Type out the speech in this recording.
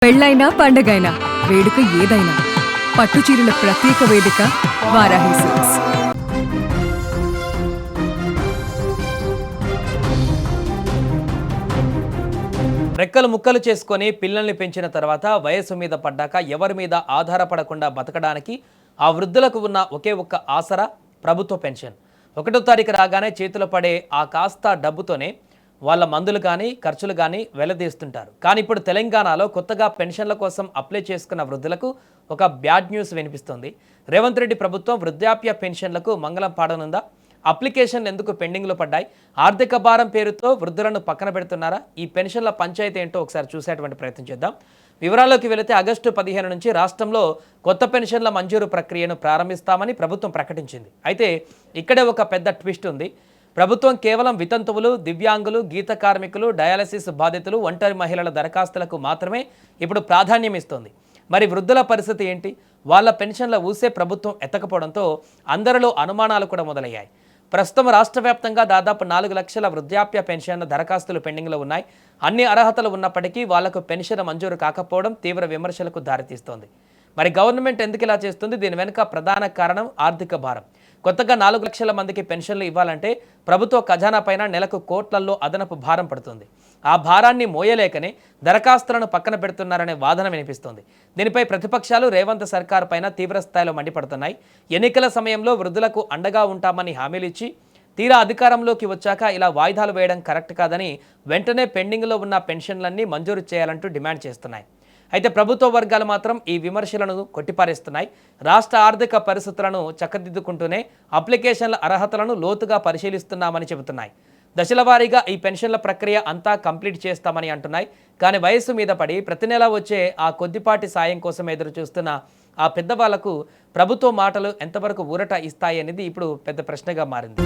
పెళ్ళైనా పండగైనా వేడుక ఏదైనా పట్టుచీరల ప్రత్యేక వేదిక వారాహి సిల్క్స్. రెక్కలు ముక్కలు చేసుకొని పిల్లల్ని పెంచిన తర్వాత వయస్సు మీద పడ్డాక ఎవరి మీద ఆధారపడకుండా బతకడానికి ఆ వృద్ధులకు ఉన్న ఒకే ఒక్క ఆసరా ప్రభుత్వ పెన్షన్. 1వ తారీఖు రాగానే చేతిలో పడే ఆ కాస్త డబ్బుతోనే వాళ్ళ మందులు కానీ ఖర్చులు కానీ వెలదీస్తుంటారు. కానీ ఇప్పుడు తెలంగాణలో కొత్తగా పెన్షన్ల కోసం అప్లై చేసుకున్న వృద్ధులకు ఒక బ్యాడ్ న్యూస్ వినిపిస్తుంది. రేవంత్ రెడ్డి ప్రభుత్వం వృద్ధాప్య పెన్షన్లకు మంగళం పాడనుందా? అప్లికేషన్లు ఎందుకు పెండింగ్లో పడ్డాయి? ఆర్థిక భారం పేరుతో వృద్ధులను పక్కన పెడుతున్నారా? ఈ పెన్షన్ల పంచాయతీ ఏంటో ఒకసారి చూసేటువంటి ప్రయత్నం చేద్దాం. వివరాల్లోకి వెళితే ఆగస్టు 15 నుంచి రాష్ట్రంలో కొత్త పెన్షన్ల మంజూరు ప్రక్రియను ప్రారంభిస్తామని ప్రభుత్వం ప్రకటించింది. అయితే ఇక్కడే ఒక పెద్ద ట్విస్ట్ ఉంది. ప్రభుత్వం కేవలం వితంతువులు, దివ్యాంగులు, గీత కార్మికులు, డయాలసిస్ బాధితులు, ఒంటరి మహిళల దరఖాస్తులకు మాత్రమే ఇప్పుడు ప్రాధాన్యం ఇస్తోంది. మరి వృద్ధుల పరిస్థితి ఏంటి? వాళ్ళ పెన్షన్ల ఊసే ప్రభుత్వం ఎత్తకపోవడంతో అందరిలో అనుమానాలు కూడా మొదలయ్యాయి. ప్రస్తుతం రాష్ట్ర వ్యాప్తంగా దాదాపు 4 లక్షల వృద్ధాప్య పెన్షన్ల దరఖాస్తులు పెండింగ్లో ఉన్నాయి. అన్ని అర్హతలు ఉన్నప్పటికీ వాళ్లకు పెన్షన్ మంజూరు కాకపోవడం తీవ్ర విమర్శలకు దారితీస్తోంది. మరి గవర్నమెంట్ ఎందుకు ఇలా చేస్తుంది? దీని వెనుక ప్రధాన కారణం ఆర్థిక భారం. కొత్తగా 4 లక్షల మందికి పెన్షన్లు ఇవ్వాలంటే ప్రభుత్వ ఖజానా పైన నెలకు కోట్లల్లో అదనపు భారం పడుతుంది. ఆ భారాన్ని మోయలేకనే దరఖాస్తులను పక్కన పెడుతున్నారనే వాదన వినిపిస్తోంది. దీనిపై ప్రతిపక్షాలు రేవంత్ సర్కార్ పైన తీవ్ర స్థాయిలో మండిపడుతున్నాయి. ఎన్నికల సమయంలో వృద్ధులకు అండగా ఉంటామని హామీలు ఇచ్చి తీరా అధికారంలోకి వచ్చాక ఇలా వాయిదాలు వేయడం కరెక్ట్ కాదని వెంటనే పెండింగ్లో ఉన్న పెన్షన్లన్నీ మంజూరు చేయాలంటూ డిమాండ్ చేస్తున్నాయి. అయితే ప్రభుత్వ వర్గాలు మాత్రం ఈ విమర్శలను కొట్టిపారేస్తున్నాయి. రాష్ట్ర ఆర్థిక పరిస్థితులను చక్కదిద్దుకుంటూనే అప్లికేషన్ల అర్హతలను లోతుగా పరిశీలిస్తున్నామని చెబుతున్నాయి. దశల వారీగా ఈ పెన్షన్ల ప్రక్రియ అంతా కంప్లీట్ చేస్తామని అంటున్నాయి. కానీ వయస్సు మీద పడి ప్రతి నెల వచ్చే ఆ కొద్దిపాటి సాయం కోసం ఎదురు చూస్తున్న ఆ పెద్దవాళ్లకు ప్రభుత్వ మాటలు ఎంతవరకు ఊరట ఇస్తాయి అనేది ఇప్పుడు పెద్ద ప్రశ్నగా మారింది.